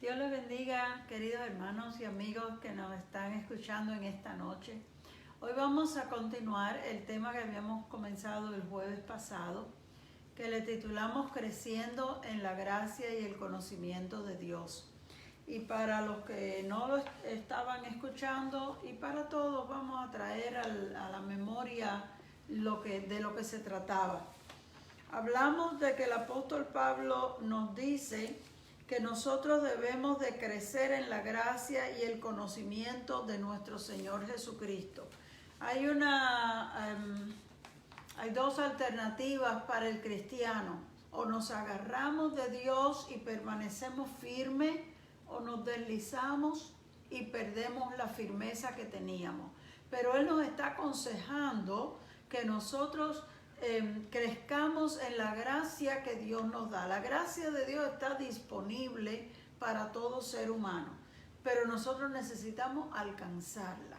Dios les bendiga, queridos hermanos y amigos que nos están escuchando en esta noche. Hoy vamos a continuar el tema que habíamos comenzado el jueves pasado, que le titulamos Creciendo en la gracia y el conocimiento de Dios. Y para los que no lo estaban escuchando y para todos vamos a traer a la memoria de lo que se trataba. Hablamos de que el apóstol Pablo nos dice que nosotros debemos de crecer en la gracia y el conocimiento de nuestro Señor Jesucristo. Hay dos alternativas para el cristiano: o nos agarramos de Dios y permanecemos firmes, o nos deslizamos y perdemos la firmeza que teníamos. Pero Él nos está aconsejando que nosotros crezcamos en la gracia que Dios nos da. La gracia de Dios está disponible para todo ser humano, pero nosotros necesitamos alcanzarla.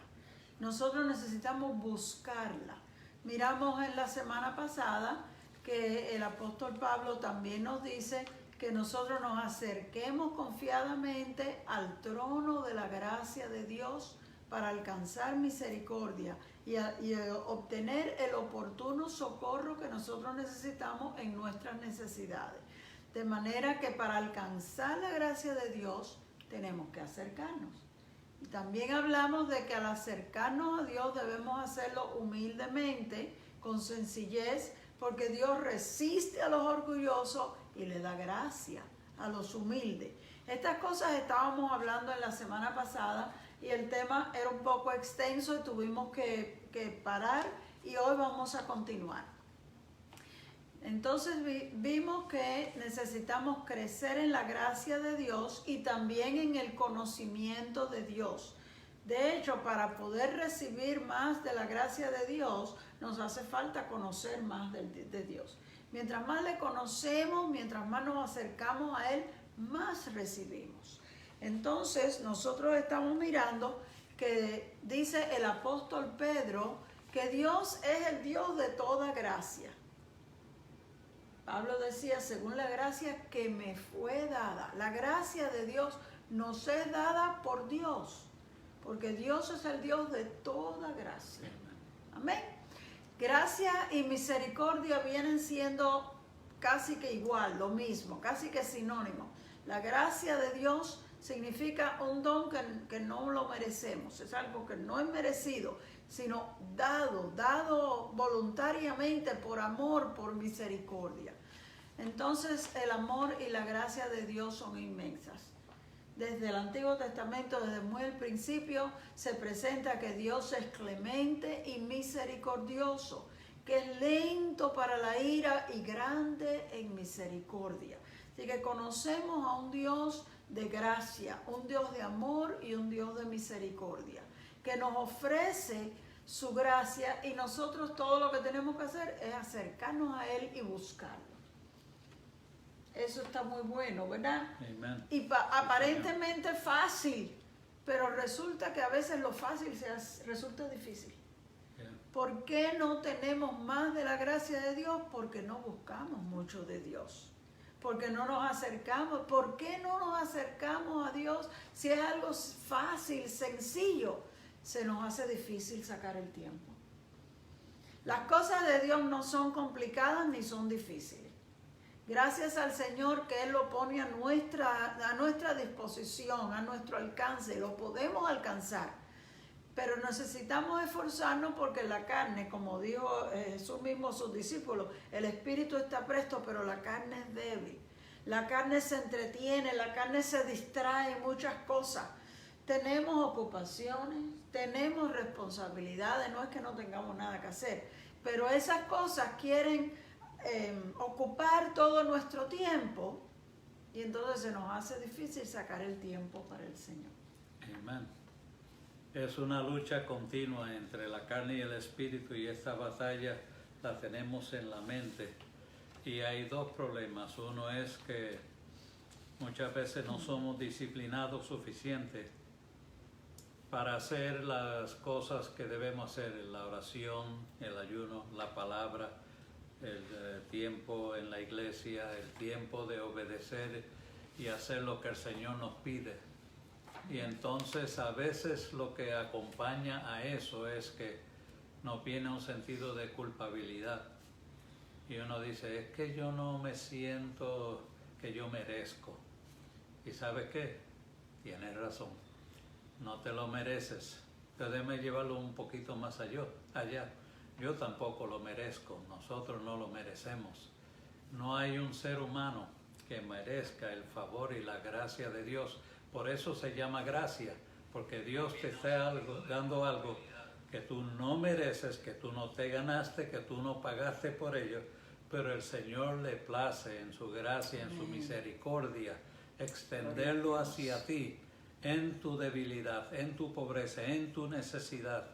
Nosotros necesitamos buscarla. Miramos en la semana pasada que el apóstol Pablo también nos dice que nosotros nos acerquemos confiadamente al trono de la gracia de Dios para alcanzar misericordia y obtener el oportuno socorro que nosotros necesitamos en nuestras necesidades. De manera que para alcanzar la gracia de Dios tenemos que acercarnos. Y también hablamos de que al acercarnos a Dios debemos hacerlo humildemente, con sencillez, porque Dios resiste a los orgullosos y le da gracia a los humildes. Estas cosas estábamos hablando en la semana pasada y el tema era un poco extenso y tuvimos que parar, y hoy vamos a continuar. Entonces vimos que necesitamos crecer en la gracia de Dios y también en el conocimiento de Dios. De hecho, para poder recibir más de la gracia de Dios, nos hace falta conocer más de Dios. Mientras más le conocemos, mientras más nos acercamos a Él, más recibimos. Entonces, nosotros estamos mirando que dice el apóstol Pedro que Dios es el Dios de toda gracia. Pablo decía, según la gracia que me fue dada. La gracia de Dios nos es dada por Dios, porque Dios es el Dios de toda gracia. Amén. Gracia y misericordia vienen siendo casi que igual, lo mismo, casi que sinónimo. La gracia de Dios significa un don que no lo merecemos, es algo que no es merecido, sino dado voluntariamente por amor, por misericordia. Entonces el amor y la gracia de Dios son inmensas. Desde el Antiguo Testamento, desde muy el principio, se presenta que Dios es clemente y misericordioso, que es lento para la ira y grande en misericordia. Así que conocemos a un Dios de gracia, un Dios de amor y un Dios de misericordia, que nos ofrece su gracia, y nosotros todo lo que tenemos que hacer es acercarnos a Él y buscarlo. Eso está muy bueno, ¿verdad? Amen. Y aparentemente fácil, pero resulta que a veces lo fácil resulta difícil. Yeah. ¿Por qué no tenemos más de la gracia de Dios? Porque no buscamos mucho de Dios. Porque no nos acercamos. ¿Por qué no nos acercamos a Dios si es algo fácil, sencillo? Se nos hace difícil sacar el tiempo. Las cosas de Dios no son complicadas ni son difíciles. Gracias al Señor que Él lo pone a nuestra disposición, a nuestro alcance, lo podemos alcanzar. Pero necesitamos esforzarnos porque la carne, como dijo Jesús mismo a sus discípulos, el espíritu está presto, pero la carne es débil. La carne se entretiene, la carne se distrae en muchas cosas. Tenemos ocupaciones, tenemos responsabilidades, no es que no tengamos nada que hacer, pero esas cosas quieren ocupar todo nuestro tiempo, y entonces se nos hace difícil sacar el tiempo para el Señor. Amén. Es una lucha continua entre la carne y el espíritu, y esta batalla la tenemos en la mente. Y hay dos problemas. Uno es que muchas veces no somos disciplinados suficientes para hacer las cosas que debemos hacer: la oración, el ayuno, la palabra, el tiempo en la iglesia, el tiempo de obedecer y hacer lo que el Señor nos pide. Y entonces a veces lo que acompaña a eso es que nos viene un sentido de culpabilidad. Y uno dice, es que yo no me siento que yo merezco. ¿Y sabes qué? Tienes razón. No te lo mereces. Pero déjame llevarlo un poquito más allá. Yo tampoco lo merezco. Nosotros no lo merecemos. No hay un ser humano que merezca el favor y la gracia de Dios. Por eso se llama gracia. Porque Dios te está dando algo que tú no mereces, que tú no te ganaste, que tú no pagaste por ello. Pero el Señor le place en su gracia, en su misericordia, extenderlo hacia ti en tu debilidad, en tu pobreza, en tu necesidad,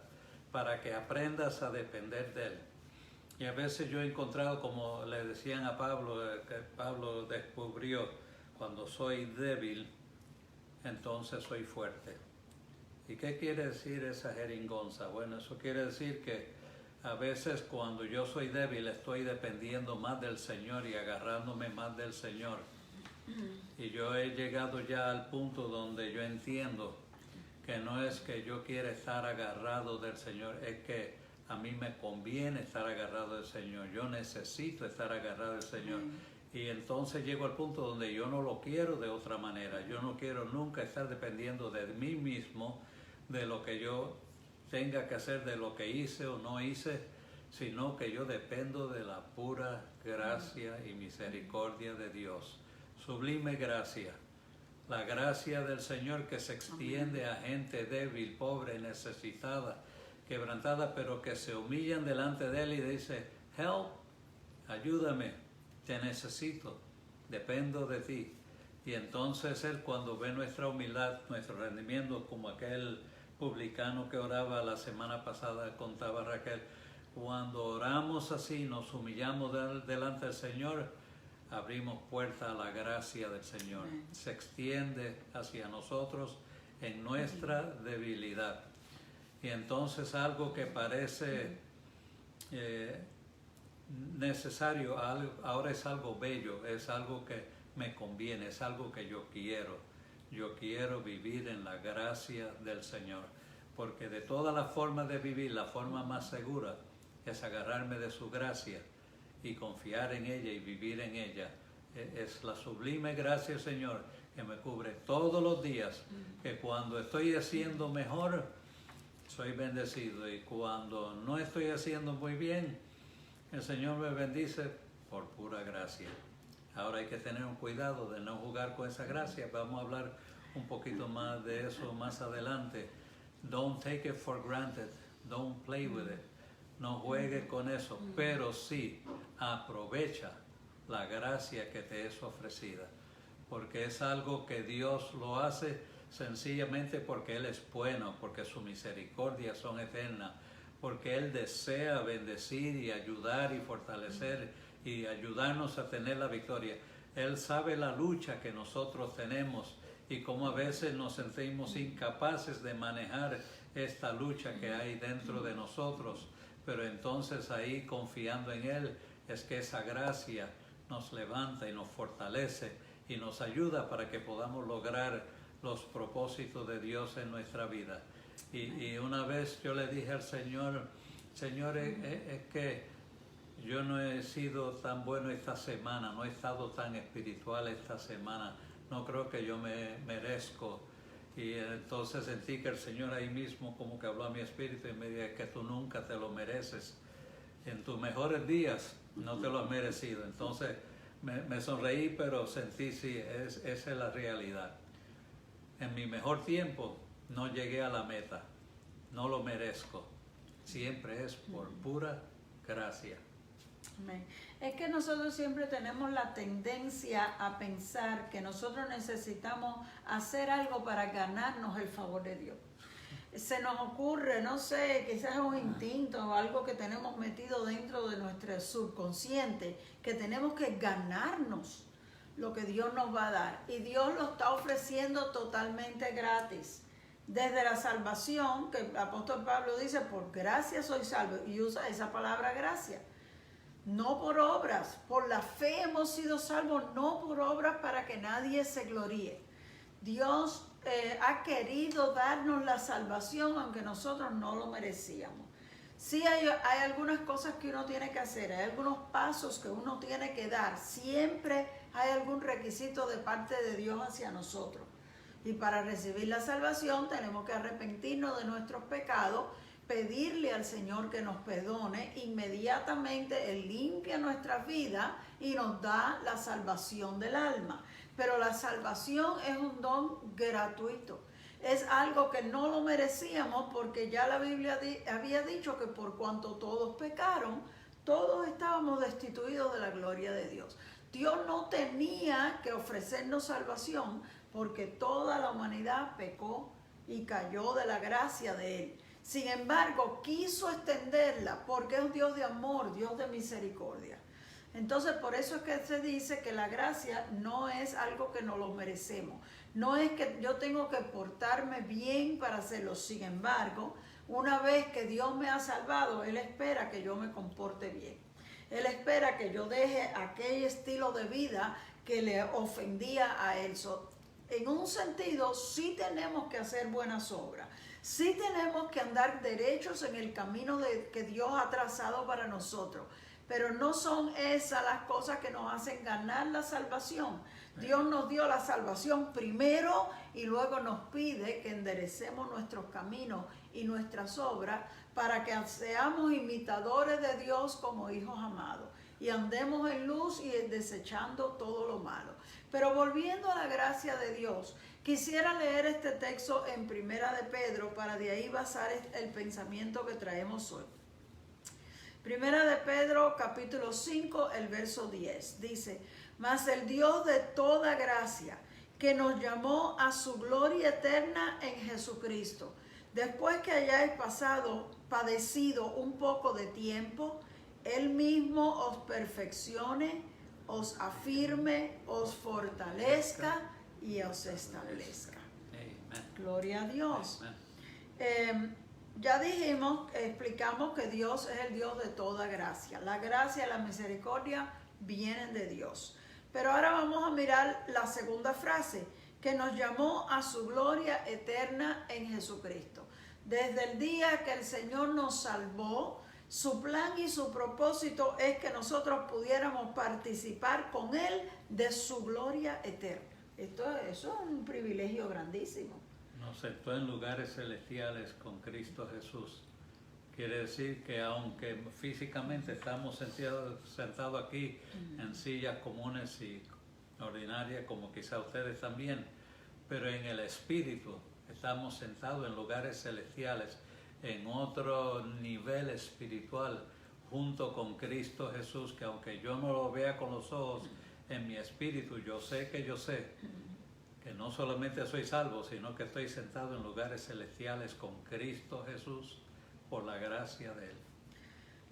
para que aprendas a depender de Él. Y a veces yo he encontrado, como le decían a Pablo, que Pablo descubrió, cuando soy débil, entonces soy fuerte. ¿Y qué quiere decir esa jeringonza? Bueno, eso quiere decir que a veces cuando yo soy débil estoy dependiendo más del Señor y agarrándome más del Señor. Y yo he llegado ya al punto donde yo entiendo que no es que yo quiera estar agarrado del Señor, es que a mí me conviene estar agarrado del Señor. Yo necesito estar agarrado del Señor. Y entonces llego al punto donde yo no lo quiero de otra manera. Yo no quiero nunca estar dependiendo de mí mismo, de lo que yo tenga que hacer, de lo que hice o no hice, sino que yo dependo de la pura gracia y misericordia de Dios. Sublime gracia, la gracia del Señor que se extiende a gente débil, pobre, necesitada, quebrantada, pero que se humillan delante de Él y dice, help, ayúdame, te necesito, dependo de ti. Y entonces Él, cuando ve nuestra humildad, nuestro rendimiento, como aquel publicano que oraba la semana pasada, contaba Raquel, cuando oramos así, nos humillamos delante del Señor, abrimos puerta a la gracia del Señor. Se extiende hacia nosotros en nuestra debilidad. Y entonces algo que parece necesario, ahora es algo bello, es algo que me conviene, es algo que yo quiero. Yo quiero vivir en la gracia del Señor, porque de todas las formas de vivir, la forma más segura es agarrarme de su gracia y confiar en ella y vivir en ella. Es la sublime gracia, Señor, que me cubre todos los días, que cuando estoy haciendo mejor, soy bendecido, y cuando no estoy haciendo muy bien, el Señor me bendice por pura gracia. Ahora hay que tener un cuidado de no jugar con esa gracia. Vamos a hablar un poquito más de eso más adelante. Don't take it for granted. Don't play with it. No juegue con eso, pero sí aprovecha la gracia que te es ofrecida, porque es algo que Dios lo hace sencillamente porque Él es bueno, porque su misericordia son eternas, porque Él desea bendecir y ayudar y fortalecer y ayudarnos a tener la victoria. Él sabe la lucha que nosotros tenemos y cómo a veces nos sentimos incapaces de manejar esta lucha que hay dentro de nosotros, pero entonces ahí, confiando en Él, es que esa gracia nos levanta y nos fortalece y nos ayuda para que podamos lograr los propósitos de Dios en nuestra vida. Y una vez yo le dije al Señor, Señor, es que yo no he sido tan bueno esta semana, no he estado tan espiritual esta semana, no creo que yo me merezco. Y entonces sentí que el Señor ahí mismo como que habló a mi espíritu y me dijo que tú nunca te lo mereces. En tus mejores días no te lo has merecido. Entonces me sonreí, pero sentí, sí, esa es la realidad. En mi mejor tiempo no llegué a la meta, no lo merezco. Siempre es por pura gracia. Amén. Es que nosotros siempre tenemos la tendencia a pensar que nosotros necesitamos hacer algo para ganarnos el favor de Dios. Se nos ocurre, no sé, quizás es un instinto o algo que tenemos metido dentro de nuestro subconsciente, que tenemos que ganarnos lo que Dios nos va a dar. Y Dios lo está ofreciendo totalmente gratis. Desde la salvación, que el apóstol Pablo dice, por gracia soy salvo, y usa esa palabra gracia. no por obras. Por la fe hemos sido salvos, no por obras para que nadie se gloríe. Dios ha querido darnos la salvación aunque nosotros no lo merecíamos. Sí hay algunas cosas que uno tiene que hacer, hay algunos pasos que uno tiene que dar. Siempre hay algún requisito de parte de Dios hacia nosotros. Y para recibir la salvación tenemos que arrepentirnos de nuestros pecados, pedirle al Señor que nos perdone. Inmediatamente Él limpia nuestras vidas y nos da la salvación del alma. Pero la salvación es un don gratuito. Es algo que no lo merecíamos, porque ya la Biblia había dicho que por cuanto todos pecaron, todos estábamos destituidos de la gloria de Dios. Dios no tenía que ofrecernos salvación porque toda la humanidad pecó y cayó de la gracia de Él. Sin embargo, quiso extenderla porque es Dios de amor, Dios de misericordia. Entonces, por eso es que se dice que la gracia no es algo que no lo merecemos. No es que yo tengo que portarme bien para hacerlo. Sin embargo, una vez que Dios me ha salvado, Él espera que yo me comporte bien. Él espera que yo deje aquel estilo de vida que le ofendía a Él. En un sentido, sí tenemos que hacer buenas obras. Sí tenemos que andar derechos en el camino que Dios ha trazado para nosotros. Pero no son esas las cosas que nos hacen ganar la salvación. Dios nos dio la salvación primero y luego nos pide que enderecemos nuestros caminos y nuestras obras para que seamos imitadores de Dios como hijos amados y andemos en luz y desechando todo lo malo. Pero volviendo a la gracia de Dios, quisiera leer este texto en Primera de Pedro para de ahí basar el pensamiento que traemos hoy. Primera de Pedro, capítulo 5, el verso 10, dice: mas el Dios de toda gracia, que nos llamó a su gloria eterna en Jesucristo, después que hayáis padecido un poco de tiempo, Él mismo os perfeccione, os afirme, os fortalezca y os establezca. Amen. Gloria a Dios. Amen. Ya explicamos que Dios es el Dios de toda gracia. La gracia y la misericordia vienen de Dios. Pero ahora vamos a mirar la segunda frase, que nos llamó a su gloria eterna en Jesucristo. Desde el día que el Señor nos salvó, su plan y su propósito es que nosotros pudiéramos participar con Él de su gloria eterna. Eso es un privilegio grandísimo. Nos sentó en lugares celestiales con Cristo Jesús. Quiere decir que aunque físicamente estamos sentados aquí en sillas comunes y ordinarias, como quizá ustedes también, pero en el Espíritu estamos sentados en lugares celestiales, en otro nivel espiritual, junto con Cristo Jesús, que aunque yo no lo vea con los ojos, en mi espíritu yo sé que no solamente soy salvo, sino que estoy sentado en lugares celestiales con Cristo Jesús por la gracia de Él.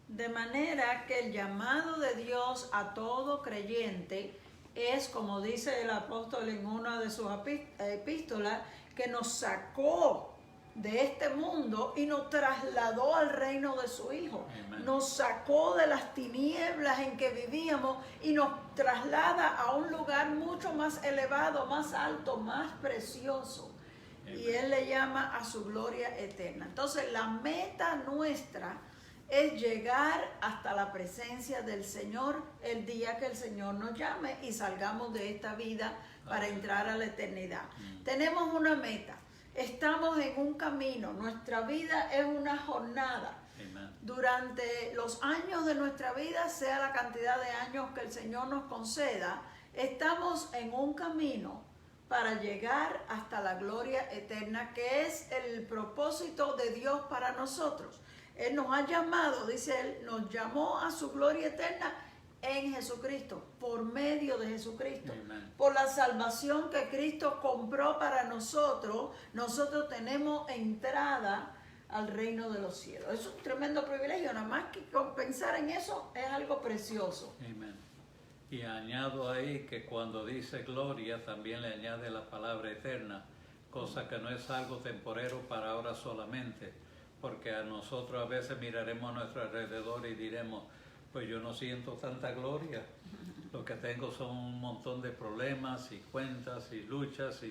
De manera que el llamado de Dios a todo creyente es, como dice el apóstol en una de sus epístolas, que nos sacó de este mundo y nos trasladó al reino de su Hijo. Amen. Nos sacó de las tinieblas en que vivíamos y nos traslada a un lugar mucho más elevado, más alto, más precioso. Amen. Y Él le llama a su gloria eterna. Entonces la meta nuestra es llegar hasta la presencia del Señor el día que el Señor nos llame y salgamos de esta vida para entrar a la eternidad. Tenemos una meta. Estamos en un camino, nuestra vida es una jornada. Amen. Durante los años de nuestra vida, sea la cantidad de años que el Señor nos conceda, estamos en un camino para llegar hasta la gloria eterna, que es el propósito de Dios para nosotros. Él nos ha llamado, dice Él, nos llamó a su gloria eterna en Jesucristo, por medio de Jesucristo. Amen. Por la salvación que Cristo compró para nosotros, nosotros tenemos entrada al reino de los cielos. Es un tremendo privilegio, nada más que pensar en eso es algo precioso. Amen. Y añado ahí que cuando dice gloria, también le añade la palabra eterna, cosa que no es algo temporero para ahora solamente, porque a nosotros a veces miraremos a nuestro alrededor y diremos, pues yo no siento tanta gloria. Lo que tengo son un montón de problemas y cuentas y luchas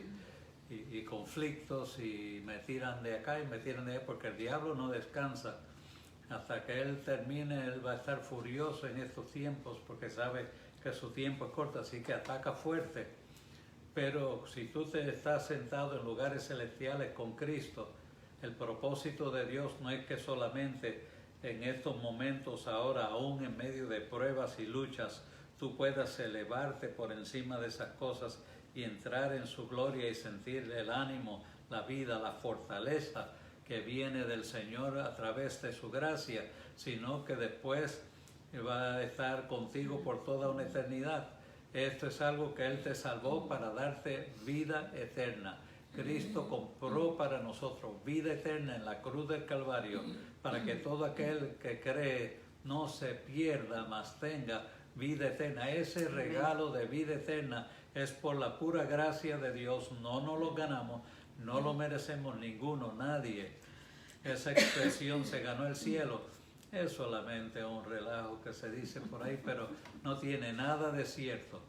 y conflictos, y me tiran de acá y me tiran de allá, porque el diablo no descansa. Hasta que él termine, él va a estar furioso en estos tiempos, porque sabe que su tiempo es corto, así que ataca fuerte. Pero si tú te estás sentado en lugares celestiales con Cristo, el propósito de Dios no es que solamente en estos momentos ahora, aún en medio de pruebas y luchas, tú puedas elevarte por encima de esas cosas y entrar en su gloria y sentir el ánimo, la vida, la fortaleza que viene del Señor a través de su gracia, sino que después va a estar contigo por toda una eternidad. Esto es algo que Él te salvó para darte vida eterna. Cristo compró para nosotros vida eterna en la cruz del Calvario, para que todo aquel que cree no se pierda, mas tenga vida eterna. Ese regalo de vida eterna es por la pura gracia de Dios. No nos lo ganamos, no lo merecemos ninguno, nadie. Esa expresión se ganó el cielo es solamente un relajo que se dice por ahí, pero no tiene nada de cierto.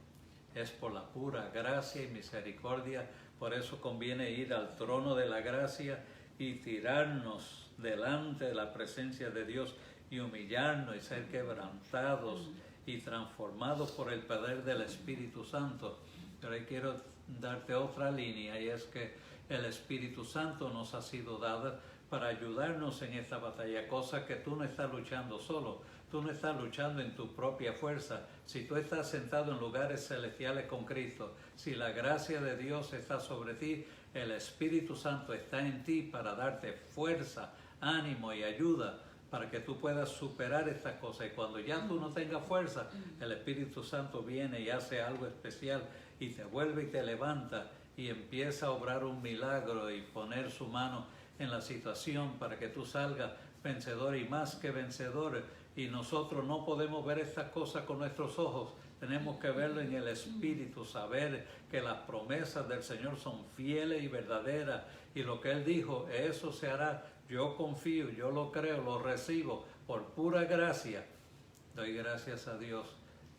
Es por la pura gracia y misericordia. Por eso conviene ir al trono de la gracia y tirarnos delante de la presencia de Dios y humillarnos y ser quebrantados y transformados por el poder del Espíritu Santo. Pero ahí quiero darte otra línea, y es que el Espíritu Santo nos ha sido dado para ayudarnos en esta batalla, cosa que tú no estás luchando solo. Tú no estás luchando en tu propia fuerza. Si tú estás sentado en lugares celestiales con Cristo, si la gracia de Dios está sobre ti, el Espíritu Santo está en ti para darte fuerza, ánimo y ayuda para que tú puedas superar estas cosas. Y cuando ya tú no tengas fuerza, el Espíritu Santo viene y hace algo especial y te vuelve y te levanta y empieza a obrar un milagro y poner su mano en la situación para que tú salgas vencedor y más que vencedor. Y nosotros no podemos ver estas cosas con nuestros ojos, tenemos que verlo en el Espíritu, saber que las promesas del Señor son fieles y verdaderas, y lo que Él dijo, eso se hará. Yo confío, yo lo creo, lo recibo por pura gracia. Doy gracias a Dios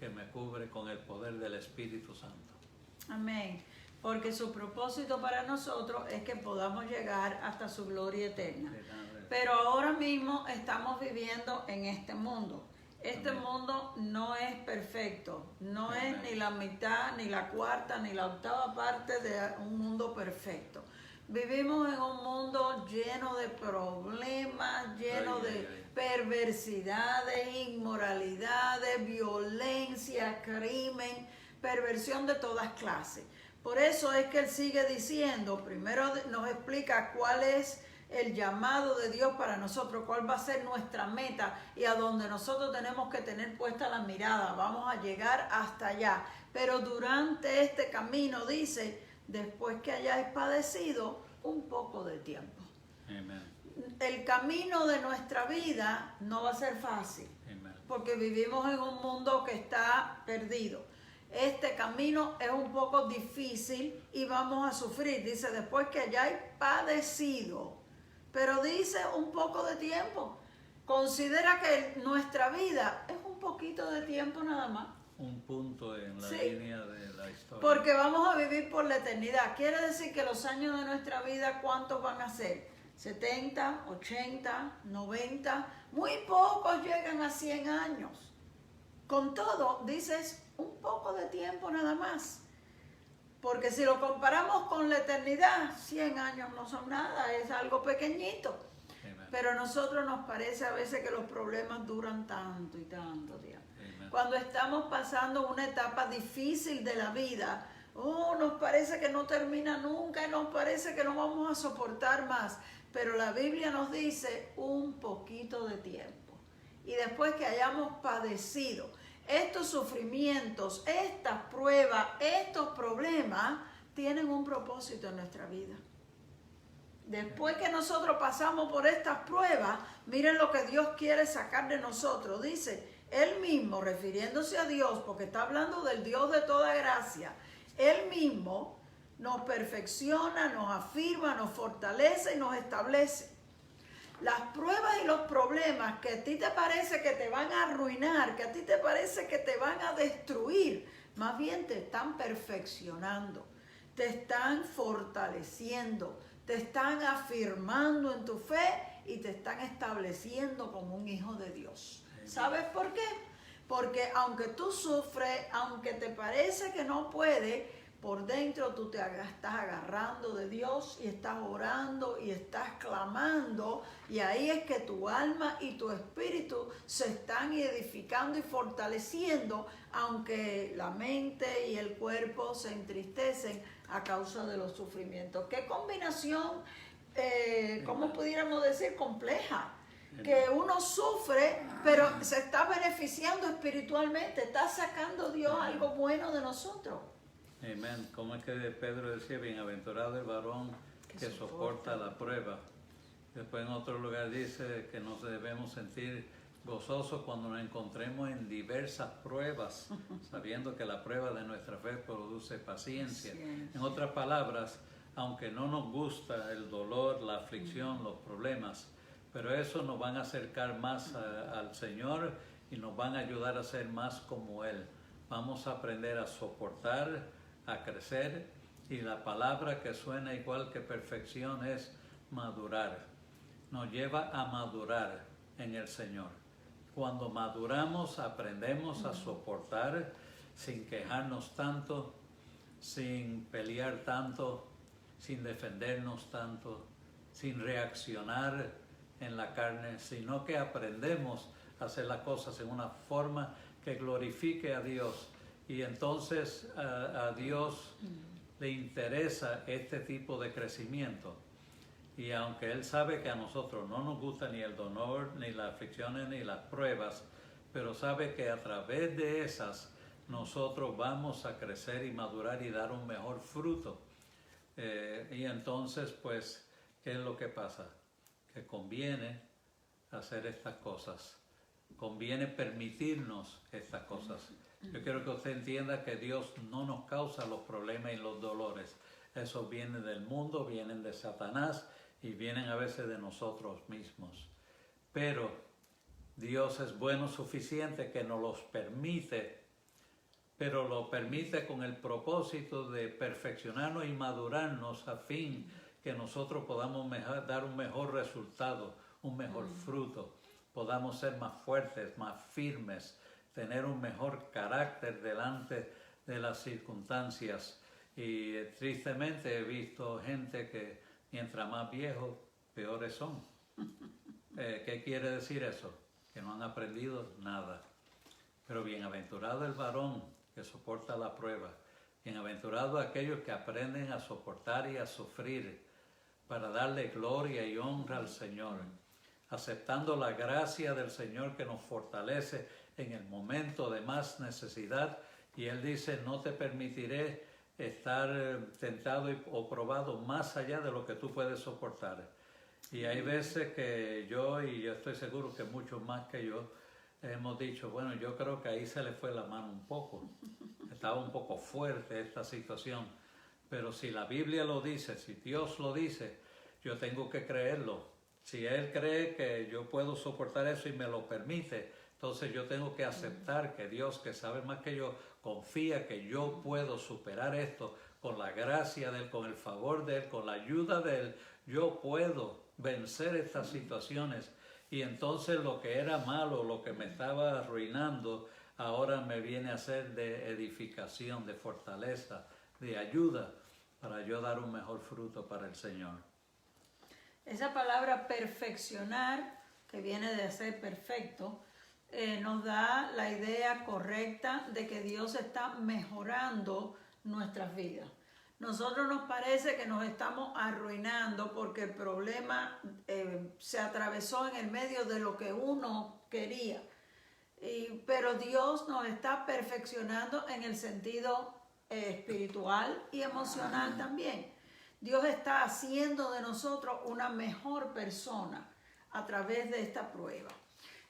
que me cubre con el poder del Espíritu Santo. Amén. Porque su propósito para nosotros es que podamos llegar hasta su gloria eterna. Pero ahora mismo estamos viviendo en este mundo. Este mundo no es perfecto, no es ni la mitad, ni la cuarta, ni la octava parte de un mundo perfecto. Vivimos en un mundo lleno de problemas, lleno de perversidades, inmoralidades, violencia, crimen, perversión de todas clases. Por eso es que él sigue diciendo, primero nos explica cuál es el llamado de Dios para nosotros, cuál va a ser nuestra meta y a donde nosotros tenemos que tener puesta la mirada. Vamos a llegar hasta allá. Pero durante este camino, dice, después que hayáis padecido un poco de tiempo. Amen. El camino de nuestra vida no va a ser fácil, porque vivimos en un mundo que está perdido. Este camino es un poco difícil y vamos a sufrir. Dice, después que hayáis padecido. Pero dice un poco de tiempo. Considera que nuestra vida es un poquito de tiempo nada más. Un punto en la línea de la historia. Porque vamos a vivir por la eternidad. Quiere decir que los años de nuestra vida, ¿cuántos van a ser? 70, 80, 90. Muy pocos llegan a 100 años. Con todo, dices, un poco de tiempo nada más. Porque si lo comparamos con la eternidad, 100 años no son nada, es algo pequeñito. Amen. Pero a nosotros nos parece a veces que los problemas duran tanto y tanto tiempo. Amen. Cuando estamos pasando una etapa difícil de la vida, nos parece que no termina nunca y nos parece que no vamos a soportar más. Pero la Biblia nos dice un poquito de tiempo. Y después que hayamos padecido estos sufrimientos, estas pruebas, estos problemas, tienen un propósito en nuestra vida. Después que nosotros pasamos por estas pruebas, miren lo que Dios quiere sacar de nosotros. Dice, Él mismo, refiriéndose a Dios, porque está hablando del Dios de toda gracia, Él mismo nos perfecciona, nos afirma, nos fortalece y nos establece. Las pruebas y los problemas que a ti te parece que te van a arruinar, que a ti te parece que te van a destruir, más bien te están perfeccionando, te están fortaleciendo, te están afirmando en tu fe y te están estableciendo como un hijo de Dios. ¿Sabes por qué? Porque aunque tú sufres, aunque te parece que no puedes, por dentro tú te estás agarrando de Dios y estás orando y estás clamando, y ahí es que tu alma y tu espíritu se están edificando y fortaleciendo, aunque la mente y el cuerpo se entristecen a causa de los sufrimientos. ¿Qué combinación, cómo pudiéramos decir, compleja? Que uno sufre, pero se está beneficiando espiritualmente, está sacando Dios algo bueno de nosotros. Amén. Como es que Pedro decía, bienaventurado el varón que soporta la prueba. Después en otro lugar dice que nos debemos sentir gozosos cuando nos encontremos en diversas pruebas, sabiendo que la prueba de nuestra fe produce paciencia. En otras palabras, aunque no nos gusta el dolor, la aflicción, los problemas, pero eso nos van a acercar más al Señor y nos van a ayudar a ser más como Él. Vamos a aprender a soportar, a crecer, y la palabra que suena igual que perfección es madurar. Nos lleva a madurar en el Señor. Cuando maduramos aprendemos a soportar sin quejarnos tanto, sin pelear tanto, sin defendernos tanto, sin reaccionar en la carne, sino que aprendemos a hacer las cosas en una forma que glorifique a Dios. Y entonces a Dios le interesa este tipo de crecimiento. Y aunque Él sabe que a nosotros no nos gusta ni el dolor, ni las aflicciones, ni las pruebas, pero sabe que a través de esas nosotros vamos a crecer y madurar y dar un mejor fruto. Y entonces, pues, ¿qué es lo que pasa? Que conviene hacer estas cosas. Conviene permitirnos estas cosas. Yo quiero que usted entienda que Dios no nos causa los problemas y los dolores. Esos vienen del mundo, vienen de Satanás y vienen a veces de nosotros mismos. Pero Dios es bueno suficiente que nos los permite, pero lo permite con el propósito de perfeccionarnos y madurarnos a fin que nosotros podamos dar un mejor resultado, un mejor fruto. Podamos ser más fuertes, más firmes, tener un mejor carácter delante de las circunstancias. Y tristemente he visto gente que mientras más viejos, peores son. ¿Qué quiere decir eso? Que no han aprendido nada. Pero bienaventurado el varón que soporta la prueba. Bienaventurado aquellos que aprenden a soportar y a sufrir para darle gloria y honra al Señor, aceptando la gracia del Señor que nos fortalece en el momento de más necesidad. Y Él dice, no te permitiré estar tentado o probado más allá de lo que tú puedes soportar. Y hay veces que yo estoy seguro que muchos más que yo, hemos dicho, bueno, yo creo que ahí se le fue la mano un poco. Estaba un poco fuerte esta situación. Pero si la Biblia lo dice, si Dios lo dice, yo tengo que creerlo. Si Él cree que yo puedo soportar eso y me lo permite, entonces yo tengo que aceptar que Dios, que sabe más que yo, confía que yo puedo superar esto con la gracia de Él, con el favor de Él, con la ayuda de Él. Yo puedo vencer estas situaciones. Y entonces lo que era malo, lo que me estaba arruinando, ahora me viene a ser de edificación, de fortaleza, de ayuda, para yo dar un mejor fruto para el Señor. Esa palabra perfeccionar, que viene de ser perfecto, nos da la idea correcta de que Dios está mejorando nuestras vidas. Nosotros nos parece que nos estamos arruinando porque el problema se atravesó en el medio de lo que uno quería. Pero Dios nos está perfeccionando en el sentido espiritual y emocional también. Dios está haciendo de nosotros una mejor persona a través de esta prueba.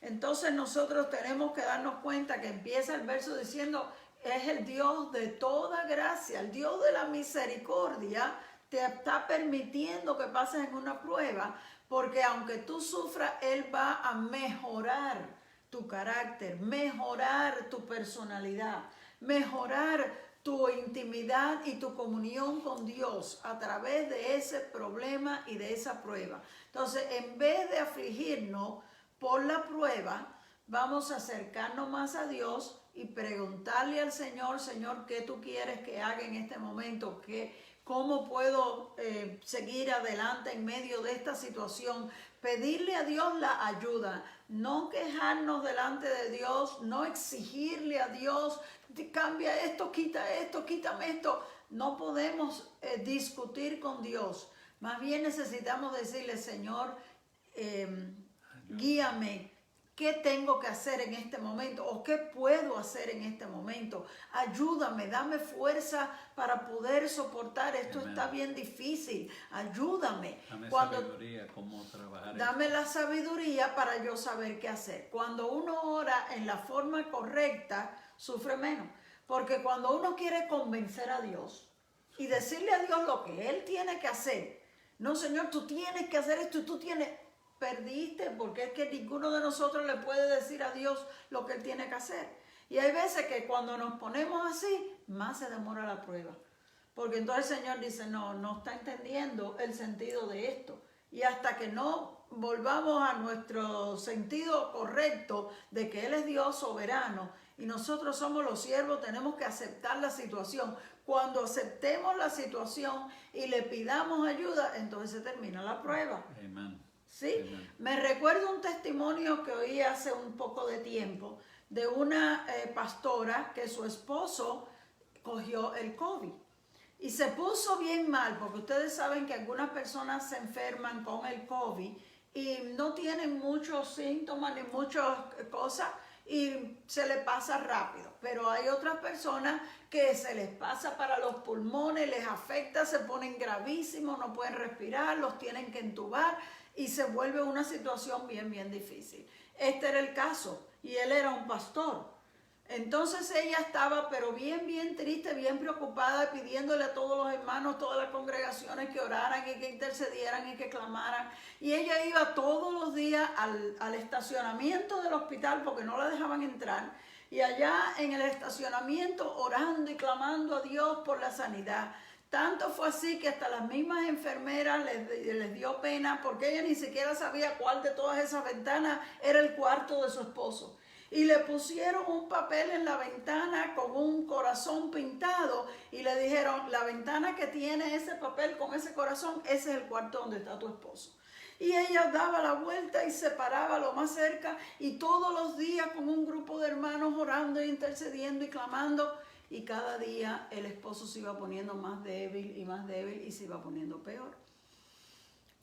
Entonces nosotros tenemos que darnos cuenta que empieza el verso diciendo, es el Dios de toda gracia, el Dios de la misericordia, te está permitiendo que pases en una prueba, porque aunque tú sufras, Él va a mejorar tu carácter, mejorar tu personalidad, mejorar tu intimidad y tu comunión con Dios a través de ese problema y de esa prueba. Entonces, en vez de afligirnos por la prueba, vamos a acercarnos más a Dios y preguntarle al Señor, Señor, ¿qué tú quieres que haga en este momento? ¿Cómo puedo seguir adelante en medio de esta situación? Pedirle a Dios la ayuda, no quejarnos delante de Dios, no exigirle a Dios, cambia esto, quítame esto. No podemos discutir con Dios. Más bien necesitamos decirle, Señor, guíame. ¿Qué tengo que hacer en este momento? ¿O qué puedo hacer en este momento? Ayúdame, dame fuerza para poder soportar. Esto Amén. Está bien difícil. Ayúdame. Dame sabiduría, cómo trabajar. Dame la sabiduría para yo saber qué hacer. Cuando uno ora en la forma correcta, sufre menos. Porque cuando uno quiere convencer a Dios y decirle a Dios lo que Él tiene que hacer, no, Señor, tú tienes que hacer esto y tú tienes... Perdiste, porque es que ninguno de nosotros le puede decir a Dios lo que Él tiene que hacer. Y hay veces que cuando nos ponemos así, más se demora la prueba. Porque entonces el Señor dice, no está entendiendo el sentido de esto. Y hasta que no volvamos a nuestro sentido correcto de que Él es Dios soberano y nosotros somos los siervos, tenemos que aceptar la situación. Cuando aceptemos la situación y le pidamos ayuda, entonces se termina la prueba. Amén. ¿Sí? Amen. Me recuerdo un testimonio que oí hace un poco de tiempo de una pastora que su esposo cogió el COVID y se puso bien mal, porque ustedes saben que algunas personas se enferman con el COVID y no tienen muchos síntomas ni muchas cosas y se les pasa rápido, pero hay otras personas que se les pasa para los pulmones, les afecta, se ponen gravísimos, no pueden respirar, los tienen que entubar y se vuelve una situación bien difícil. Este era el caso y él era un pastor. Entonces ella estaba pero bien triste, bien preocupada, pidiéndole a todos los hermanos, todas las congregaciones que oraran y que intercedieran y que clamaran. Y ella iba todos los días al estacionamiento del hospital porque no la dejaban entrar. Y allá en el estacionamiento orando y clamando a Dios por la sanidad. Tanto fue así que hasta las mismas enfermeras les dio pena porque ella ni siquiera sabía cuál de todas esas ventanas era el cuarto de su esposo. Y le pusieron un papel en la ventana con un corazón pintado y le dijeron, la ventana que tiene ese papel con ese corazón, ese es el cuarto donde está tu esposo. Y ella daba la vuelta y se paraba lo más cerca y todos los días con un grupo de hermanos orando e intercediendo y clamando. Y cada día el esposo se iba poniendo más débil y se iba poniendo peor.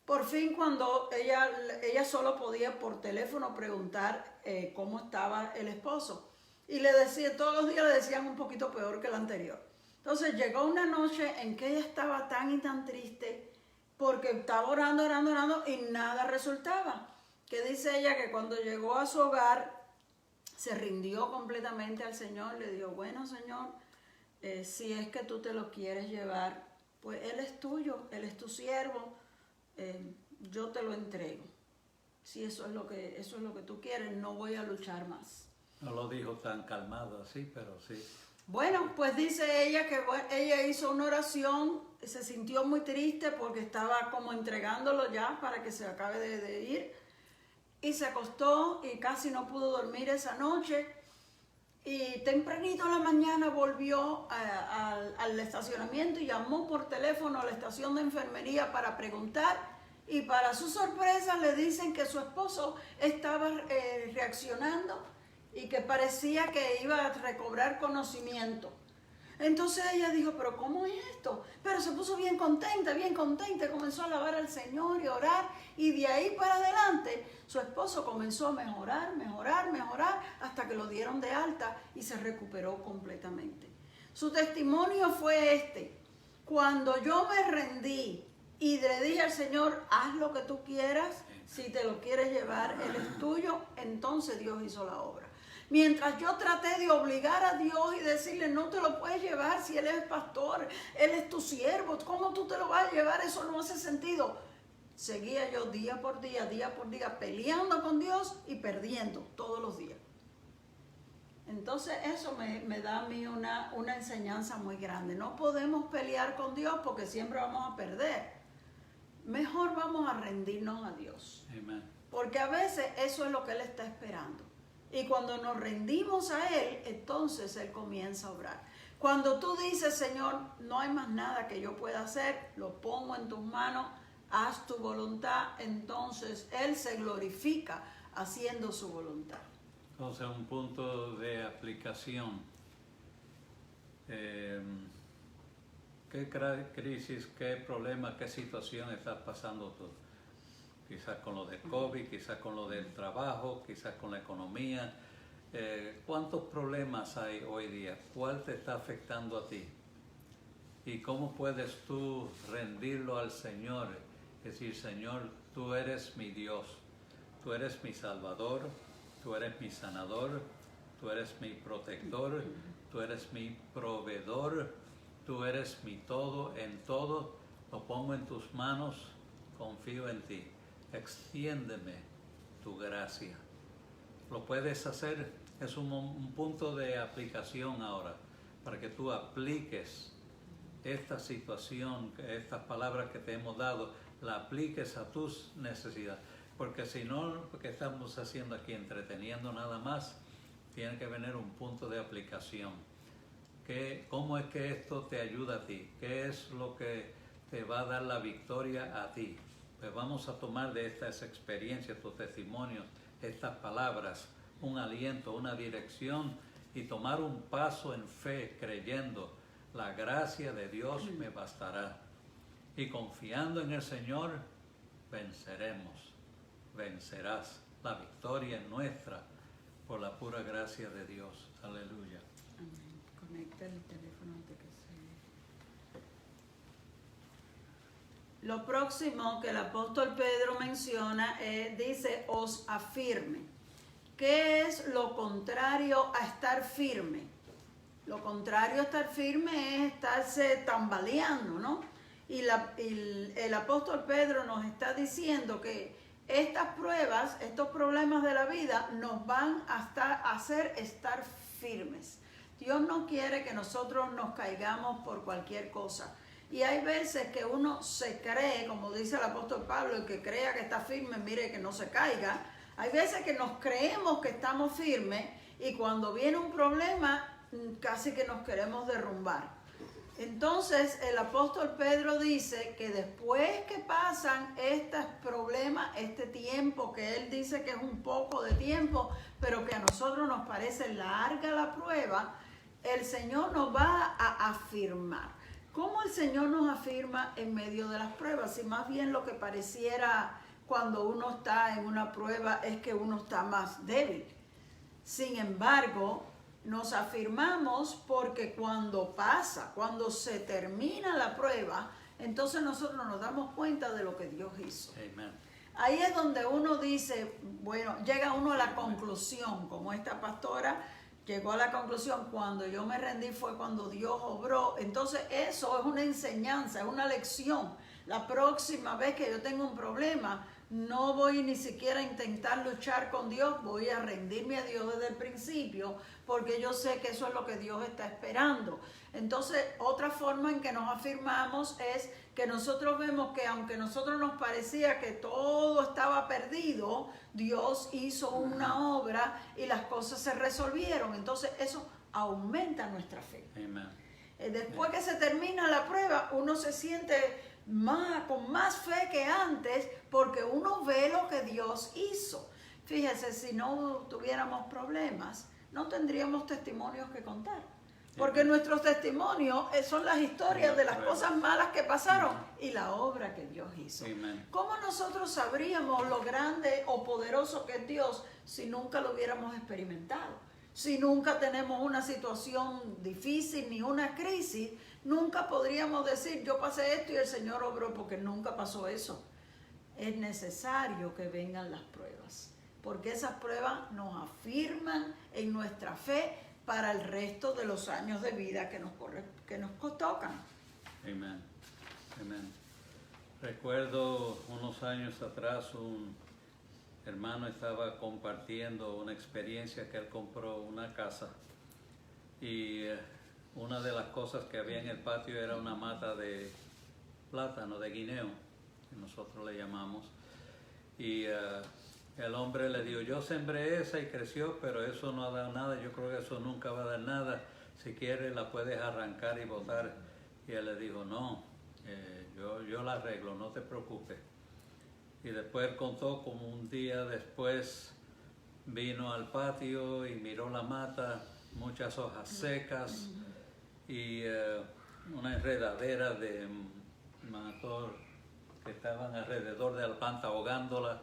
Por fin, cuando ella solo podía por teléfono preguntar cómo estaba el esposo. Y le decía, todos los días le decían un poquito peor que el anterior. Entonces llegó una noche en que ella estaba tan y tan triste porque estaba orando y nada resultaba. Que dice ella que cuando llegó a su hogar se rindió completamente al Señor, le dijo, bueno, Señor, si es que tú te lo quieres llevar, pues Él es tuyo, Él es tu siervo, yo te lo entrego. Si eso es lo que tú quieres, no voy a luchar más. No lo dijo tan calmado así, pero sí. Bueno, pues dice ella que ella hizo una oración, se sintió muy triste porque estaba como entregándolo ya para que se acabe de ir. Y se acostó y casi no pudo dormir esa noche. Y tempranito en la mañana volvió al estacionamiento y llamó por teléfono a la estación de enfermería para preguntar. Y para su sorpresa le dicen que su esposo estaba reaccionando y que parecía que iba a recobrar conocimiento. Entonces ella dijo, pero ¿cómo es esto? Pero se puso bien contenta, comenzó a alabar al Señor y orar, y de ahí para adelante su esposo comenzó a mejorar, hasta que lo dieron de alta y se recuperó completamente. Su testimonio fue este: cuando yo me rendí y le dije al Señor, haz lo que tú quieras, si te lo quieres llevar, Él es tuyo, entonces Dios hizo la obra. Mientras yo traté de obligar a Dios y decirle, no te lo puedes llevar si Él es pastor, Él es tu siervo, ¿cómo tú te lo vas a llevar? Eso no hace sentido. Seguía yo día por día, peleando con Dios y perdiendo todos los días. Entonces eso me da a mí una enseñanza muy grande. No podemos pelear con Dios porque siempre vamos a perder. Mejor vamos a rendirnos a Dios. Amen. Porque a veces eso es lo que Él está esperando. Y cuando nos rendimos a Él, entonces Él comienza a obrar. Cuando tú dices, Señor, no hay más nada que yo pueda hacer, lo pongo en tus manos, haz tu voluntad, entonces Él se glorifica haciendo su voluntad. Entonces, un punto de aplicación. ¿Qué crisis, qué problema, qué situación estás pasando tú? Quizás con lo del COVID, quizás con lo del trabajo, quizás con la economía. ¿Cuántos problemas hay hoy día? ¿Cuál te está afectando a ti? ¿Y cómo puedes tú rendirlo al Señor? Es decir, Señor, tú eres mi Dios, tú eres mi Salvador, tú eres mi sanador, tú eres mi protector, tú eres mi proveedor, tú eres mi todo, en todo lo pongo en tus manos, confío en ti. Extiéndeme tu gracia. Lo puedes hacer, es un punto de aplicación ahora, para que tú apliques esta situación, estas palabras que te hemos dado, la apliques a tus necesidades. Porque si no, lo que estamos haciendo aquí, entreteniendo nada más, tiene que venir un punto de aplicación. ¿Cómo es que esto te ayuda a ti? ¿Qué es lo que te va a dar la victoria a ti? Pues vamos a tomar de estas experiencias, tus testimonios, estas palabras, un aliento, una dirección y tomar un paso en fe, creyendo, la gracia de Dios me bastará. Y confiando en el Señor, venceremos, vencerás. La victoria es nuestra por la pura gracia de Dios. Aleluya. Amén. Conecta el teléfono antes que se... Lo próximo que el apóstol Pedro menciona dice, os afirme. ¿Qué es lo contrario a estar firme? Lo contrario a estar firme es estarse tambaleando, ¿no? Y el apóstol Pedro nos está diciendo que estas pruebas, estos problemas de la vida nos van a hacer estar firmes. Dios no quiere que nosotros nos caigamos por cualquier cosa. Y hay veces que uno se cree, como dice el apóstol Pablo, el que crea que está firme, mire que no se caiga. Hay veces que nos creemos que estamos firmes y cuando viene un problema casi que nos queremos derrumbar. Entonces el apóstol Pedro dice que después que pasan estos problemas, este tiempo que él dice que es un poco de tiempo, pero que a nosotros nos parece larga la prueba, el Señor nos va a afirmar. ¿Cómo el Señor nos afirma en medio de las pruebas? Si más bien lo que pareciera cuando uno está en una prueba es que uno está más débil. Sin embargo, nos afirmamos porque cuando pasa, cuando se termina la prueba, entonces nosotros nos damos cuenta de lo que Dios hizo. Amen. Ahí es donde uno dice, bueno, llega uno a la conclusión, como esta pastora llegó a la conclusión, cuando yo me rendí fue cuando Dios obró. Entonces eso es una enseñanza, es una lección. La próxima vez que yo tenga un problema, no voy ni siquiera a intentar luchar con Dios, voy a rendirme a Dios desde el principio, porque yo sé que eso es lo que Dios está esperando. Entonces, otra forma en que nos afirmamos es que nosotros vemos que aunque a nosotros nos parecía que todo estaba perdido, Dios hizo una obra y las cosas se resolvieron. Entonces, eso aumenta nuestra fe. Amen. Después que se termina la prueba, uno se siente con más fe que antes, porque uno ve lo que Dios hizo. Fíjese, si no tuviéramos problemas, no tendríamos testimonios que contar, porque nuestros testimonios son las historias de las cosas malas que pasaron y la obra que Dios hizo. Amen. ¿Cómo nosotros sabríamos lo grande o poderoso que es Dios si nunca lo hubiéramos experimentado? Si nunca tenemos una situación difícil ni una crisis, nunca podríamos decir, yo pasé esto y el Señor obró, porque nunca pasó eso. Es necesario que vengan las pruebas. porque esas pruebas nos afirman en nuestra fe para el resto de los años de vida que nos tocan. Amén. Amén. Recuerdo unos años atrás un hermano estaba compartiendo una experiencia que él compró una casa y una de las cosas que había en el patio era una mata de plátano, de guineo, que nosotros le llamamos, y el hombre le dijo, yo sembré esa y creció, pero eso no ha dado nada, yo creo que eso nunca va a dar nada, si quieres la puedes arrancar y botar. Y él le dijo, no, yo la arreglo, no te preocupes. Y después él contó como un día después vino al patio y miró la mata, muchas hojas secas y una enredadera de mator que estaban alrededor de la planta ahogándola.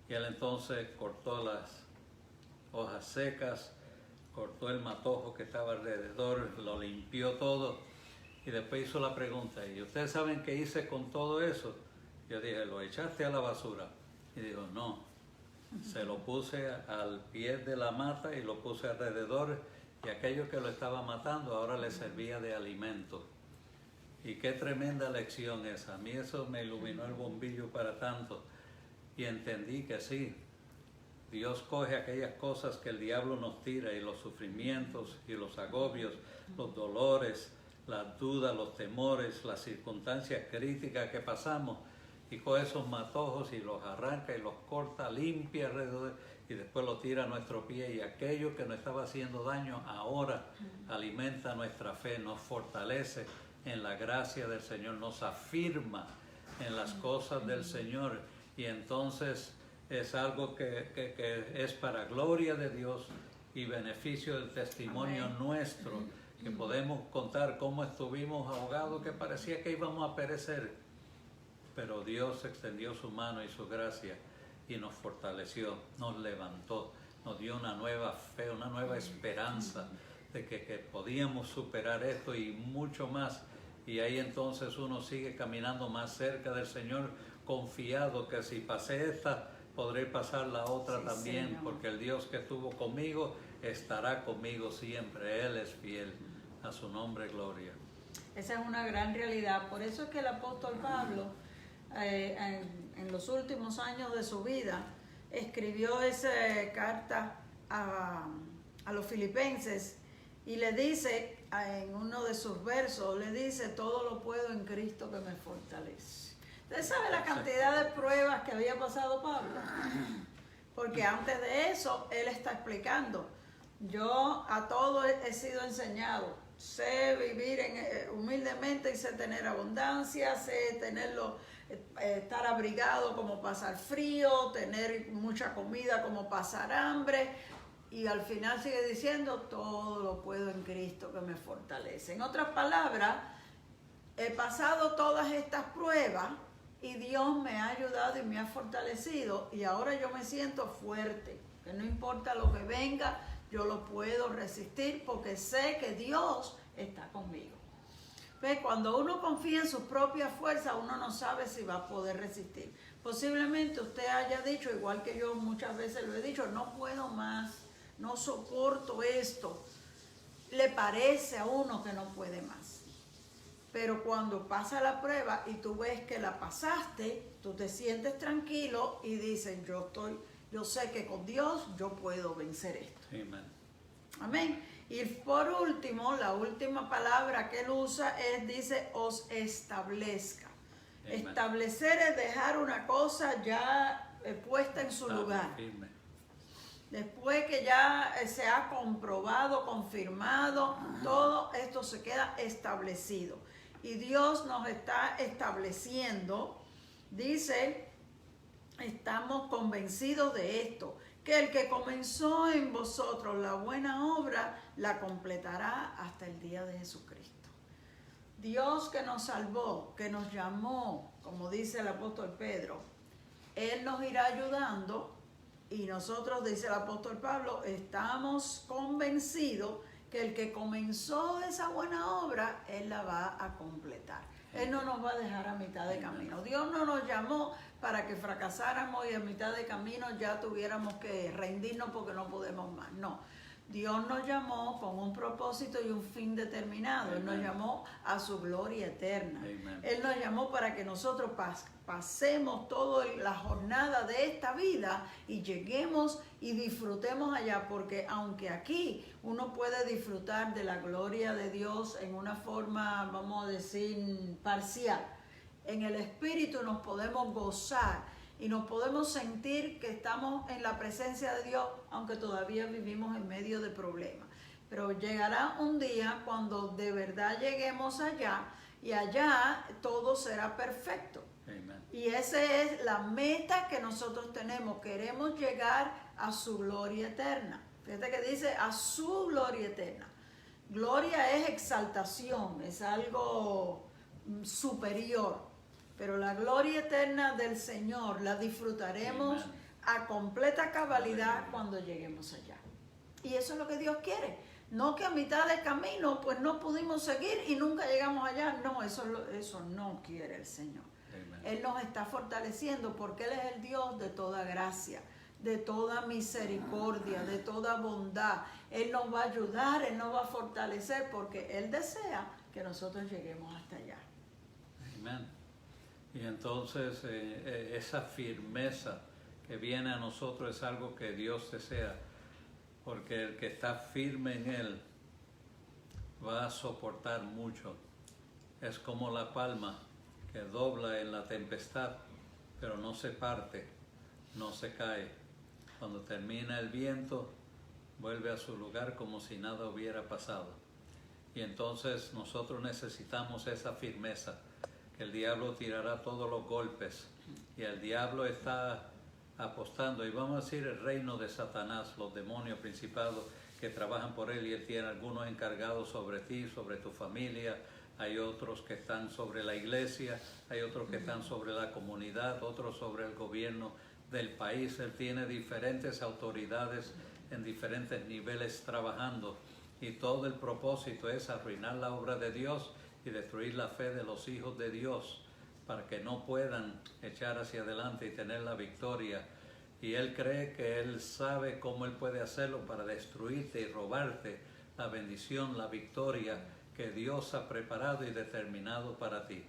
Y él entonces cortó las hojas secas, cortó el matojo que estaba alrededor, lo limpió todo y después hizo la pregunta, ¿y ustedes saben qué hice con todo eso? Yo dije, ¿lo echaste a la basura? Y dijo, no, se lo puse al pie de la mata y lo puse alrededor y aquello que lo estaba matando ahora le servía de alimento. Y qué tremenda lección esa. A mí eso me iluminó el bombillo para tanto. Y entendí que sí, Dios coge aquellas cosas que el diablo nos tira y los sufrimientos y los agobios, los dolores, las dudas, los temores, las circunstancias críticas que pasamos y coge esos matojos y los arranca y los corta, limpia alrededor y después los tira a nuestro pie y aquello que nos estaba haciendo daño ahora alimenta nuestra fe, nos fortalece en la gracia del Señor, nos afirma en las cosas del Señor. Y entonces es algo que es para gloria de Dios y beneficio del testimonio nuestro, que podemos contar cómo estuvimos ahogados, que parecía que íbamos a perecer, pero Dios extendió su mano y su gracia y nos fortaleció, nos levantó, nos dio una nueva fe, una nueva esperanza de que podíamos superar esto y mucho más. Y ahí entonces uno sigue caminando más cerca del Señor, confiado que si pasé esta, podré pasar la otra también, Señor. Porque el Dios que estuvo conmigo estará conmigo siempre. Él es fiel. A su nombre, gloria. Esa es una gran realidad. Por eso es que el apóstol Pablo, en los últimos años de su vida, escribió esa carta a los filipenses y le dice, en uno de sus versos, le dice, todo lo puedo en Cristo que me fortalece. ¿Usted sabe la cantidad de pruebas que había pasado Pablo? Porque antes de eso, él está explicando, yo a todo he sido enseñado, sé vivir humildemente y sé tener abundancia, sé estar abrigado como pasar frío, tener mucha comida como pasar hambre. Y al final sigue diciendo, todo lo puedo en Cristo que me fortalece. En otras palabras, he pasado todas estas pruebas y Dios me ha ayudado y me ha fortalecido y ahora yo me siento fuerte, que no importa lo que venga, yo lo puedo resistir porque sé que Dios está conmigo. ¿Ves? Cuando uno confía en sus propias fuerzas, uno no sabe si va a poder resistir. Posiblemente usted haya dicho, igual que yo muchas veces lo he dicho, no puedo más, no soporto esto. Le parece a uno que no puede más. Pero cuando pasa la prueba y tú ves que la pasaste, tú te sientes tranquilo y dices, yo sé que con Dios yo puedo vencer esto. Amén. Amén. Y por último, la última palabra que él usa dice, os establezca. Amen. Establecer es dejar una cosa ya puesta en su lugar. Firme. Después que ya se ha comprobado, confirmado, todo esto se queda establecido. Y Dios nos está estableciendo, dice, estamos convencidos de esto, que el que comenzó en vosotros la buena obra, la completará hasta el día de Jesucristo. Dios que nos salvó, que nos llamó, como dice el apóstol Pedro, Él nos irá ayudando y nosotros, dice el apóstol Pablo, estamos convencidos que el que comenzó esa buena obra, Él la va a completar. Él no nos va a dejar a mitad de camino. Dios no nos llamó para que fracasáramos y a mitad de camino ya tuviéramos que rendirnos porque no podemos más. No. Dios nos llamó con un propósito y un fin determinado. Él nos llamó a su gloria eterna. Él nos llamó para que nosotros pasemos toda la jornada de esta vida y lleguemos y disfrutemos allá, porque aunque aquí uno puede disfrutar de la gloria de Dios en una forma, vamos a decir, parcial, en el Espíritu nos podemos gozar y nos podemos sentir que estamos en la presencia de Dios, aunque todavía vivimos en medio de problemas. Pero llegará un día cuando de verdad lleguemos allá y allá todo será perfecto. Amen. Y esa es la meta que nosotros tenemos. Queremos llegar a su gloria eterna. Fíjate que dice a su gloria eterna. Gloria es exaltación, es algo superior. Pero la gloria eterna del Señor la disfrutaremos a completa cabalidad cuando lleguemos allá. Y eso es lo que Dios quiere. No que a mitad del camino pues no pudimos seguir y nunca llegamos allá. No, eso no quiere el Señor. Él nos está fortaleciendo porque Él es el Dios de toda gracia, de toda misericordia, de toda bondad. Él nos va a ayudar, Él nos va a fortalecer porque Él desea que nosotros lleguemos hasta allá. Amén. Y entonces esa firmeza que viene a nosotros es algo que Dios desea, porque el que está firme en Él va a soportar mucho. Es como la palma que dobla en la tempestad, pero no se parte, no se cae. Cuando termina el viento, vuelve a su lugar como si nada hubiera pasado. Y entonces nosotros necesitamos esa firmeza, que el diablo tirará todos los golpes. Y el diablo está apostando, y vamos a decir el reino de Satanás, los demonios principados que trabajan por él, y él tiene algunos encargados sobre ti, sobre tu familia. Hay otros que están sobre la iglesia, hay otros que están sobre la comunidad, otros sobre el gobierno del país. Él tiene diferentes autoridades en diferentes niveles trabajando, y todo el propósito es arruinar la obra de Dios y destruir la fe de los hijos de Dios para que no puedan echar hacia adelante y tener la victoria. Y él cree que él sabe cómo él puede hacerlo para destruirte y robarte la bendición, la victoria que Dios ha preparado y determinado para ti.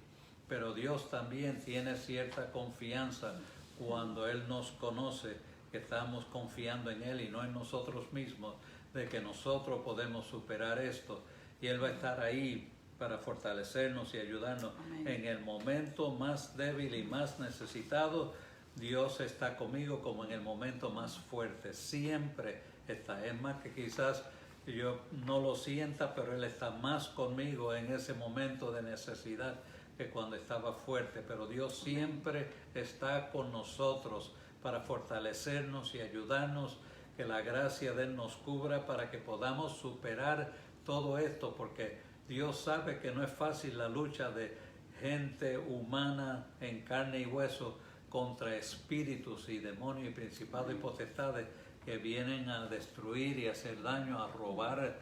Pero Dios también tiene cierta confianza cuando Él nos conoce, que estamos confiando en Él y no en nosotros mismos, de que nosotros podemos superar esto. Y Él va a estar ahí para fortalecernos y ayudarnos. Amén. En el momento más débil y más necesitado, Dios está conmigo como en el momento más fuerte. Siempre está. Es más que quizás yo no lo sienta, pero Él está más conmigo en ese momento de necesidad que cuando estaba fuerte. Pero Dios siempre está con nosotros para fortalecernos y ayudarnos, que la gracia de Él nos cubra para que podamos superar todo esto, porque Dios sabe que no es fácil la lucha de gente humana en carne y hueso contra espíritus y demonios y principados y potestades que vienen a destruir y hacer daño, a robar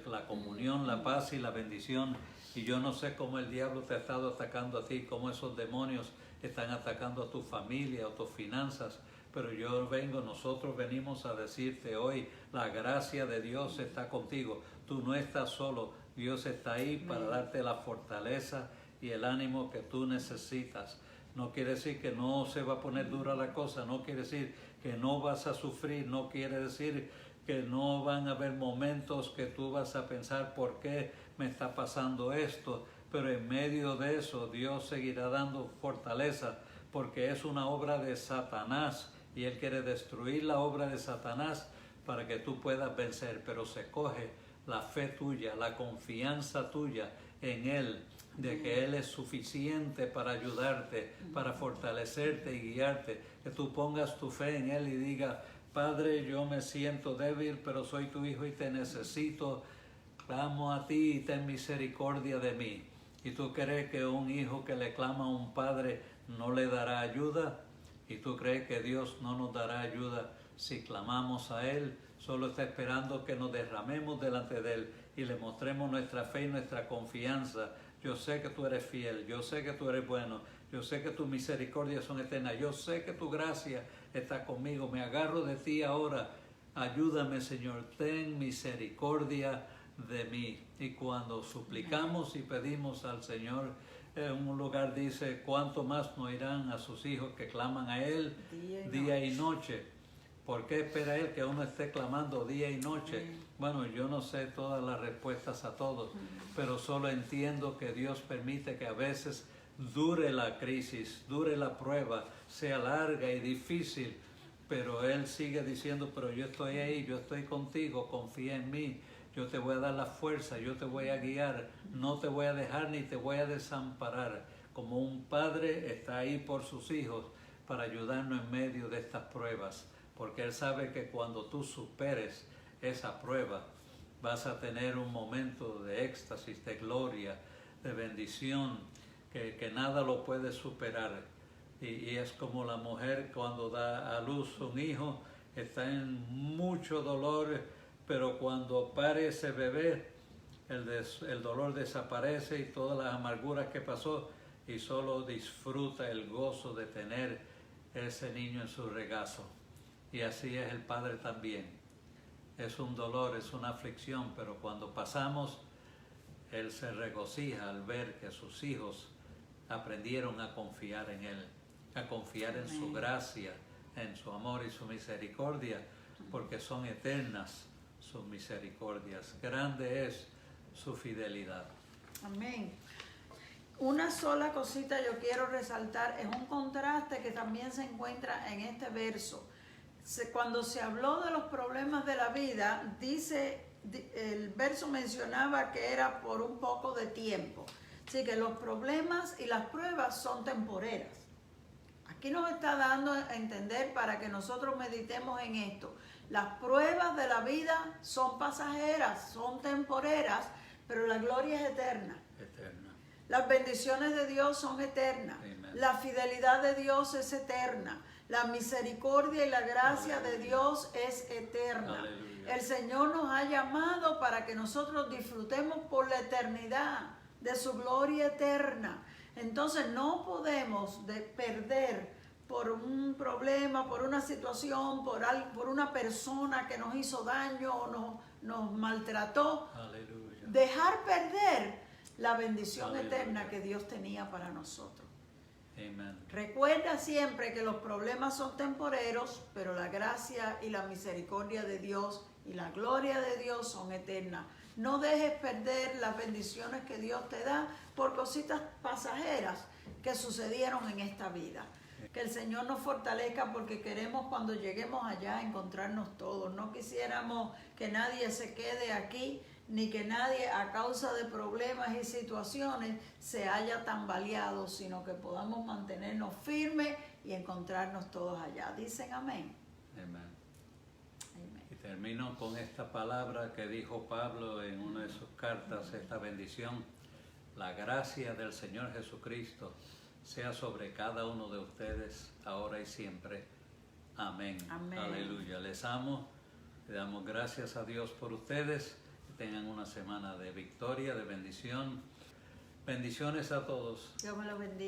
la comunión, la paz y la bendición. Y yo no sé cómo el diablo te ha estado atacando a ti, cómo esos demonios están atacando a tu familia o tus finanzas, pero nosotros venimos a decirte hoy, la gracia de Dios está contigo. Tú no estás solo, Dios está ahí para darte la fortaleza y el ánimo que tú necesitas. No quiere decir que no se va a poner dura la cosa, no quiere decir que no vas a sufrir, no quiere decir que no van a haber momentos que tú vas a pensar por qué me está pasando esto, pero en medio de eso Dios seguirá dando fortaleza, porque es una obra de Satanás y Él quiere destruir la obra de Satanás para que tú puedas vencer, pero se coge la fe tuya, la confianza tuya en Él, de que Él es suficiente para ayudarte, para fortalecerte y guiarte, que tú pongas tu fe en Él y digas, Padre, yo me siento débil, pero soy tu hijo y te necesito, clamo a ti y ten misericordia de mí. ¿Y tú crees que un hijo que le clama a un padre no le dará ayuda? ¿Y tú crees que Dios no nos dará ayuda si clamamos a Él? Solo está esperando que nos derramemos delante de Él y le mostremos nuestra fe y nuestra confianza Yo sé que tú eres fiel, yo sé que tú eres bueno, yo sé que tus misericordias son eternas, yo sé que tu gracia está conmigo, me agarro de ti ahora, ayúdame Señor, ten misericordia de mí. Y cuando suplicamos y pedimos al Señor, en un lugar dice, cuánto más no irán a sus hijos que claman a Él día y noche. ¿Por qué espera Él que uno esté clamando día y noche? Bueno, yo no sé todas las respuestas a todos, pero solo entiendo que Dios permite que a veces dure la crisis, dure la prueba, sea larga y difícil, pero Él sigue diciendo, pero yo estoy ahí, yo estoy contigo, confía en mí, yo te voy a dar la fuerza, yo te voy a guiar, no te voy a dejar ni te voy a desamparar. Como un padre está ahí por sus hijos para ayudarnos en medio de estas pruebas, porque Él sabe que cuando tú superes esa prueba, vas a tener un momento de éxtasis, de gloria, de bendición, que nada lo puede superar. Y es como la mujer cuando da a luz un hijo, está en mucho dolor, pero cuando pare ese bebé, el dolor desaparece y todas las amarguras que pasó, y solo disfruta el gozo de tener ese niño en su regazo. Y así es el Padre también. Es un dolor, es una aflicción, pero cuando pasamos, Él se regocija al ver que sus hijos aprendieron a confiar en Él, a confiar en su gracia, en su amor y su misericordia, porque son eternas sus misericordias. Grande es su fidelidad. Amén. Una sola cosita yo quiero resaltar, es un contraste que también se encuentra en este verso. Cuando se habló de los problemas de la vida, el verso mencionaba que era por un poco de tiempo. Así que los problemas y las pruebas son temporeras. Aquí nos está dando a entender para que nosotros meditemos en esto. Las pruebas de la vida son pasajeras, son temporeras, pero la gloria es eterna. Eterna. Las bendiciones de Dios son eternas. Amen. La fidelidad de Dios es eterna. La misericordia y la gracia Aleluya. de Dios es eterna. Aleluya. El Señor nos ha llamado para que nosotros disfrutemos por la eternidad de su gloria eterna. Entonces no podemos perder por un problema, por una situación, por una persona que nos hizo daño o nos maltrató. Aleluya. Dejar perder la bendición Aleluya. eterna que Dios tenía para nosotros. Amen. Recuerda siempre que los problemas son temporeros, pero la gracia y la misericordia de Dios y la gloria de Dios son eternas. No dejes perder las bendiciones que Dios te da por cositas pasajeras que sucedieron en esta vida. Que el Señor nos fortalezca porque queremos cuando lleguemos allá encontrarnos todos. No quisiéramos que nadie se quede aquí, ni que nadie a causa de problemas y situaciones se haya tambaleado, sino que podamos mantenernos firmes y encontrarnos todos allá. Dicen amén. Amen. Amén. Y termino con esta palabra que dijo Pablo en una de sus cartas, esta bendición. La gracia del Señor Jesucristo sea sobre cada uno de ustedes, ahora y siempre. Amén. Amén. Aleluya. Les amo. Le damos gracias a Dios por ustedes. Que tengan una semana de victoria, de bendición. Bendiciones a todos. Dios me lo bendiga.